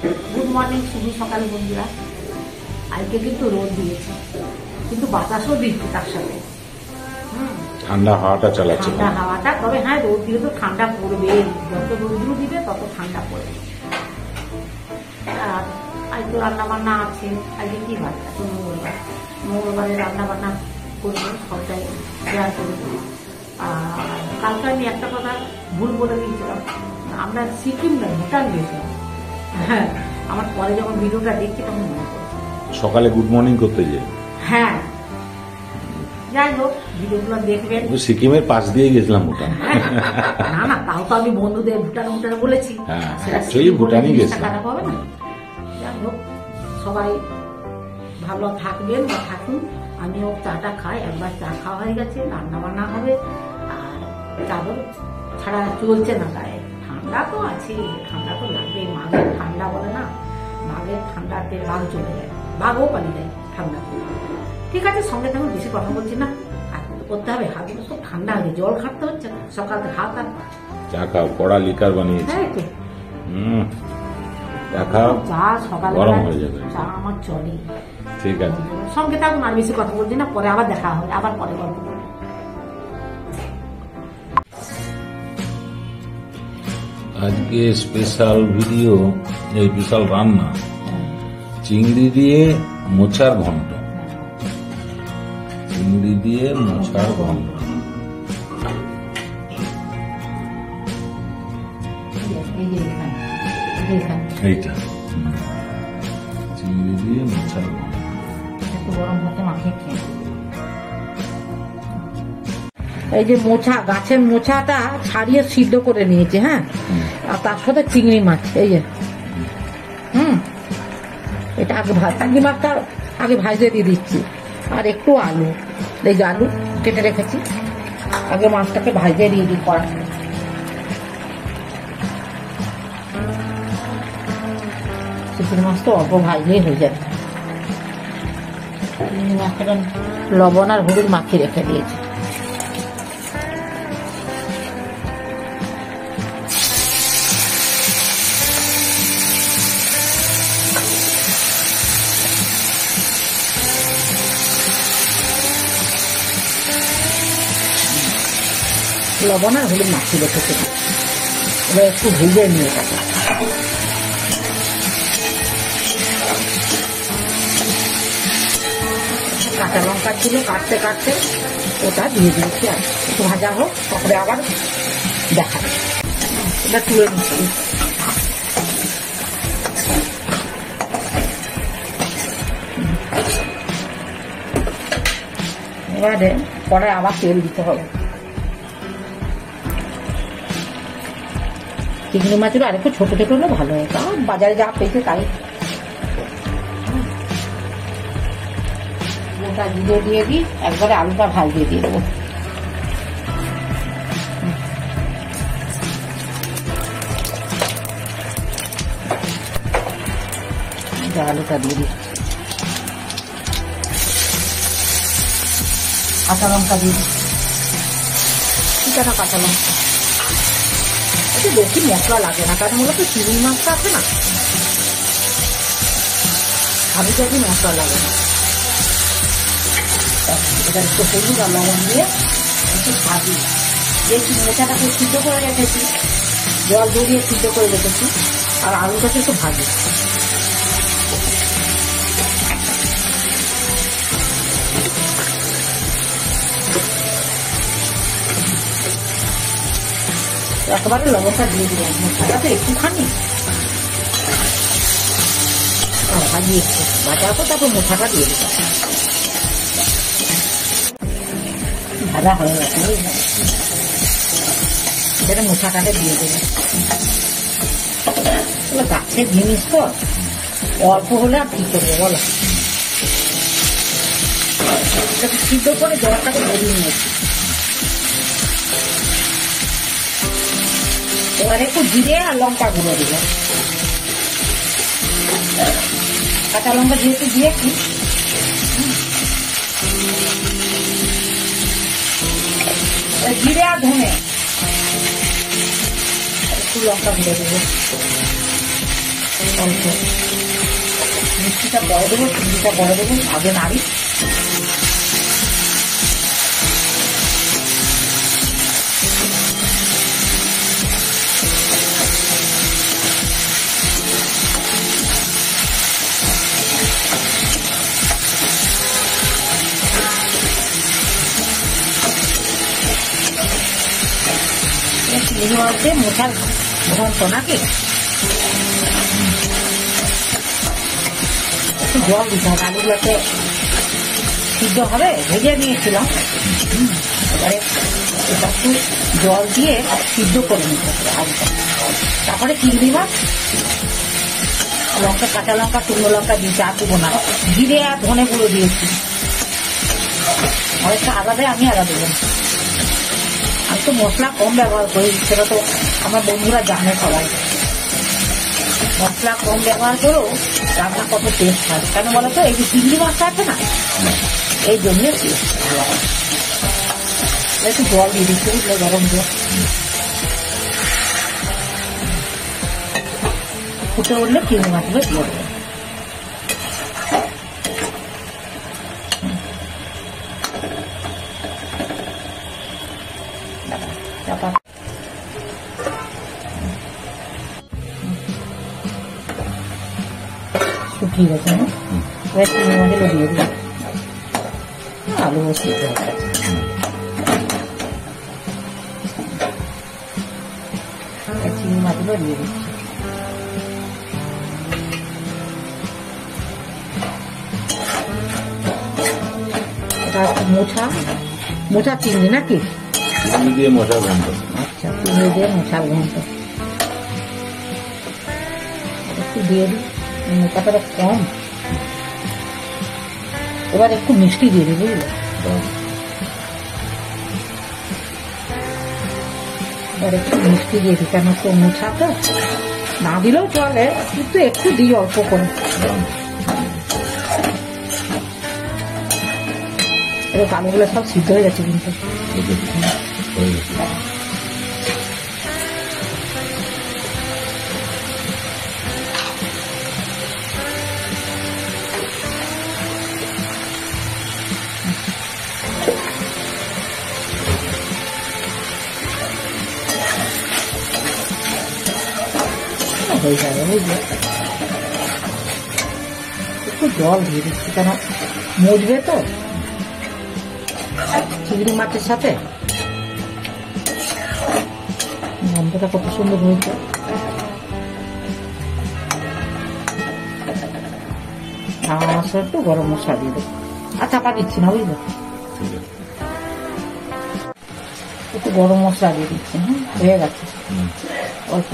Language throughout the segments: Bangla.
গুড মর্নিং, শুভ সকাল বন্ধুরা। আজকে কিন্তু রোদ দিয়েছে, কিন্তু বাতাসও দিচ্ছে তার সাথে। ঠান্ডা হাওয়াটা চালাচ্ছে, ঠান্ডা হাওয়াটা। তবে হ্যাঁ, রোদ দিলে তো ঠান্ডা পড়বে, যত রোদ্র দিবে তত ঠান্ডা পড়বে। আর আজ তো রান্না বান্না আছে। আজকে কি বার? এখন মঙ্গলবারে রান্না বান্না করবো, সবটাই শেয়ার করবো। আর কালকে আমি একটা কথা ভুল বলে দিয়েছিলাম, আমরা সিকিম না ভুটান গেছিলাম। হ্যাঁ, আমার পরে যখন ভিডিওটা দেখছি তখন মনে পড়ছে সকালে গুড মর্নিং করতে যে। হ্যাঁ, যাই হোক, ভিডিওগুলো দেখবেন। সিকিমের পাশ দিয়ে গেছিলাম ভুটান। না না, তাও তো আমি বন্ধুদের ভুটান বলেছি। ভুটানই গেছিলাম, খারাপ হবে না। যাই হোক, সবাই ভালো থাকবেন বা থাকুন। আমিও চাটা খাই, একবার চা খাওয়া হয়ে গেছে, রান্না বান্না হবে। আর চাদর ছাড়া চলছে না গায়ে, ঠান্ডা তো আছে, ঠান্ডা তো লাগবে। মাঘের ঠান্ডা বলে না, মাঘের ঠান্ডাতে বাঘ চলে যায়, বাঘও পালিয়ে যায় ঠান্ডা। ঠিক আছে, সঙ্গে তেমন বেশি কথা বলছি না, হাত করতে হবে। হাতগুলো সব ঠান্ডা হয়ে, জল খাটতে হচ্ছে না সকালে। হাত আর চা খাও, কড়া লিকার বানিয়েছি। হ্যাঁ তো চা খাও, চা সকালে গরম হয়ে যাবে। চা আমার চলে। ঠিক আছে, সঙ্গে থাকুন, আর বেশি কথা বলছি না, পরে আবার দেখা হবে, আবার পরে গল্প করবো। আজকে স্পেশাল ভিডিও, এই বিশাল রান্না, চিংড়ি দিয়ে মোচার ঘন্ট। চিংড়ি দিয়ে মোচার ঘন্ট, এইটা চিংড়ি দিয়ে মোচার ঘন্ট। গরম ভাতে মাখিয়ে খেয়ে, এই যে মোচা, গাছের মোচাটা ছাড়িয়ে সিদ্ধ করে নিয়েছে। হ্যাঁ, আর তার সাথে চিংড়ি মাছ, এই যে এটা আগে চিংড়ি মাছটা আগে ভাজতে দিয়ে দিচ্ছি। আর একটু আলু, এই যে আলু কেটে রেখেছি, আগে মাছটাকে ভাজতে দিয়ে দিই কড়া। চিংড়ি মাছ তো অল্প ভাজলেই হয়ে যাবে। চিংড়ি মাছটা লবণ আর হলুদ মাখিয়ে রেখে দিয়েছি। লবণ আর হলুদ মাখিয়ে রেখেছি, এবার একটু ভেজে নিয়ে থাকে। কাঁচা লঙ্কা ছিল, কাটতে কাটতে ওটা দিয়ে দিয়েছি। আর একটু ভাজা হোক, তারপরে আবার দেখা এটা তুলে নিচ্ছি। এবারে পরে আবার তেল দিতে হবে। চিংড়ি মাছগুলো আর একটু ছোট ছোট হলে ভালো হয়, কারণ বাজারে যা পেয়েছে তাই। ওটা জিরে দিয়ে দিই, একবারে আলুটা ভাজিয়ে দিয়ে দেবো। আলুটা দিয়ে দিই, কাঁচা লঙ্কা দিয়ে দিই, কাঁচা লঙ্কা। এতে বেশি মশলা লাগে না, কারণ ওগুলো তো চিংড়ি মাছটা আছে না, আমি তো মশলা লাগে না। এটা একটু হলুদ আর লবণ দিয়ে একটু ভাজি। যে মোচাটাকে সিদ্ধ করে রেখেছি, জল জড়িয়ে সিদ্ধ করে রেখেছি, আর আলুটাকে একটু ভাজি। একেবারে লবণটা দিয়ে দিলাম, মোচাটা তো একটুখানি ভাজি, একটু ভাজা হতো, তারপর মোচাটা দিয়ে দিলাম। ভাজা হয়ে গেছে, এটা মোচাটাকে দিয়ে দেবো। গাছের জিনিস তো অল্প হলে আর কি করবো বলো। সিদ্ধ করে জলটাকে বেরিয়ে নিয়েছি। এবার একটু জিরে আর লঙ্কা গুঁড়ো দিল, কাঁচা লঙ্কা যেহেতু দিয়েছি। জিরে আর ধনে একটু লঙ্কা গুঁড়ো দেবো। অল্প মিষ্টিটা পরে দেবো, চিংড়িটা পরে দেবো, আগে নাড়ি। চিংড়ি মাছ দিয়ে মোচার ঘন্ট নাকি? একটু জল দিতে হবে, আলুগুলোকে সিদ্ধ হবে, ভেজে নিয়েছিলাম। এবারে এটা একটু জল দিয়ে সিদ্ধ করে নিতে হবে আলুটা। তারপরে চিংড়ি মাছ, লঙ্কা, কাঁচা লঙ্কা, শুকনো লঙ্কা দিয়েছি, আর দেবো না। জিরে আর ধনে গুঁড়ো দিয়েছি, অনেকটা আলাদা, আমি আলাদা দেবো। আমি তো মশলা কম ব্যবহার করি, সেটা তো আমার বন্ধুরা জানে সবাই। মশলা কম ব্যবহার করেও রান্না কত টেস্ট হয়, কেন বলো তো? এই যে চিংড়ি মাছটা আছে না, এই জন্য টেস্ট ভালো হয়। একটু জল দিয়ে দিচ্ছি, বুঝলে, গরম জল ফুটে উঠলে চিংড়ি মাছগুলো দিয়ে দেবো। শুকিয়ে গেছে না, এবার চিংড়ি মাছগুলো দিয়ে দিই, আলু সিদ্ধ হয়ে গেছে। চিংড়ি মাছগুলো দিয়ে দিচ্ছি। এটা হচ্ছে মোচা চিংড়ি নাকি? চিংড়ি দিয়ে মোচার ঘন্ট। আচ্ছা, চিংড়ি দিয়ে মোচার ঘন্ট একটু দিয়ে দিই, মোচাটা কম। এবার একটু মিষ্টি দিয়ে দিই, বুঝলি? এবার একটু মিষ্টি দিয়ে দিই, কেন তো মোচা তো না দিলেও চলে, কিন্তু একটু দিই অল্প করে। এবার আলুগুলো সব সিদ্ধ হয়ে গেছে কিন্তু। হয়ে যাবে, বুঝলে? একটু জল দিয়ে দিচ্ছি, কেন মজবে তো চিংড়ি মাছের সাথে। গন্ধটা কত সুন্দর হয়েছে। একটু গরম মশলা দিয়ে দেবো, আর চাপা দিচ্ছি না, বুঝলে? একটু গরম মশলা দিয়ে দিচ্ছি। হয়ে গেছে অল্প।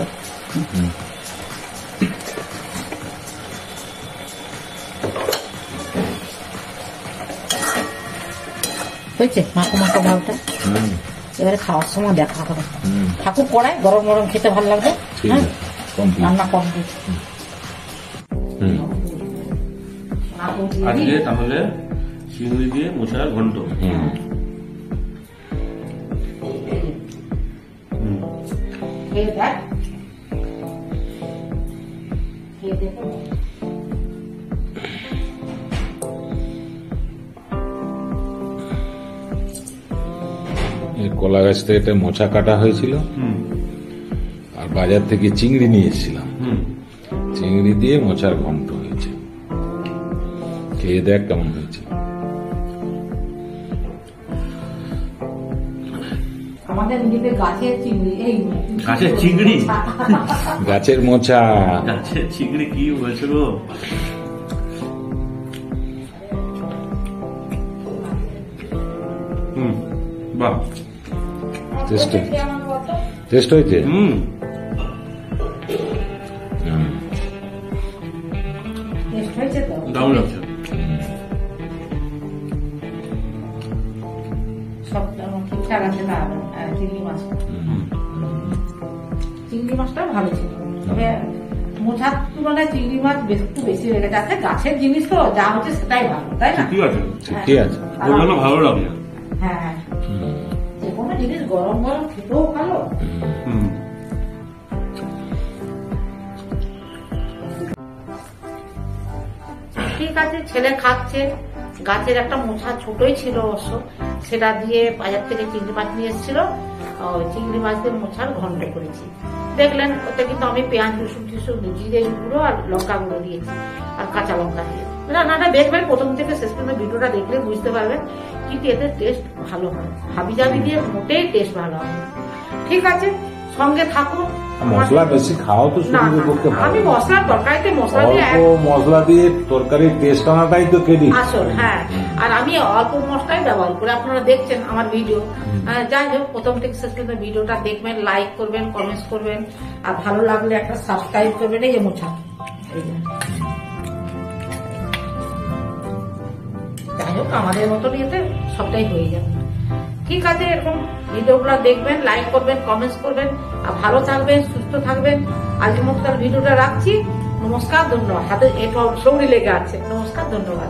হয়েছে মাখো মাখো ভাবটা। এবারে খাওয়ার সময় দেখা হবে। ঠাকুর কড়াই গরম গরম খেতে ভালো লাগবে। রান্না কমপ্লিট। আজকে তাহলে চিংড়ি দিয়ে মোচার ঘন্ট। খেয়ে দেখ, খেয়ে দেখো। কলা গাছ থেকে একটা মোচা কাটা হয়েছিল, আর বাজার থেকে চিংড়ি নিয়ে এসেছিলাম। চিংড়ি দিয়ে মোচার ঘন্ট হয়েছে, খেয়ে দেখ কেমন হয়েছে। আমাদের নিজেদের গাছের চিংড়ি, এই গাছের চিংড়ি, গাছের মোচা, গাছের চিংড়ি কি হয়েছিল? বাহ, টেস্ট হয়েছে। দারুণ লাগছে। সব ঠিকঠাক আছে না? চিংড়ি মাছ, চিংড়ি মাছটা ভালো ছিল, তবে মোচার তুলনায় চিংড়ি মাছ একটু বেশি হয়ে গেছে। আছে গাছের জিনিস তো, যা হচ্ছে সেটাই ভালো, তাই না? ঠিক আছে, ঠিক আছে, ভালো লাগলো। হ্যাঁ, যে কোনো জিনিস গরম গরম খেতেও ভালো। ঠিক আছে, ছেলে খাচ্ছে। গাছের একটা মোছা ছোটই ছিল অবশ্য, সেটা দিয়ে বাজার থেকে চিংড়ি মাছ নিয়ে এসেছিল, চিংড়ি মাছ দিয়ে মোছার ঘন্ট করেছি। দেখলেন ওতে কিন্তু আমি পেঁয়াজ রসুন টিসুন জিরে গুঁড়ো আর লঙ্কা গুঁড়ো দিয়েছি আর কাঁচা লঙ্কা দিয়ে। রান্নাটা দেখবেন প্রথম থেকে শেষ পর্যন্ত, ভিডিওটা দেখলে বুঝতে পারবেন কিন্তু এতে টেস্ট ভালো হয়। হাবি জাবি দিয়ে মোটেই টেস্ট ভালো হয় না। ঠিক আছে, সঙ্গে থাকুন। মশলা বেশি খাও তো না, শরীরের পক্ষে ভালো আমি না। মশলা তরকারিতে মশলা দিয়ে অল্প মশলা দিয়ে তরকারির টেস্ট আনাটাই তো কেডি। আসল, হ্যাঁ। আর আমি অল্প মশলাই ব্যবহার করি, আপনারা দেখছেন আমার ভিডিও। যাই হোক, প্রথম থেকে শেষ পর্যন্ত ভিডিওটা দেখবেন, লাইক করবেন, কমেন্টস করবেন, আর ভালো লাগলে একটা সাবস্ক্রাইব করবেন। এই যে মোছা, এই যে। যাই হোক, আমাদের মতন ইয়েতে সবটাই হয়ে যাবে। ঠিক আছে, এরকম ভিডিওগুলো দেখবেন, লাইক করবেন, কমেন্টস করবেন, আর ভালো থাকবেন, সুস্থ থাকবেন। আজকের মতো ভিডিওটা রাখছি। নমস্কার, ধন্যবাদ। হাতে একটু সৌরি লেগে আছে। নমস্কার, ধন্যবাদ।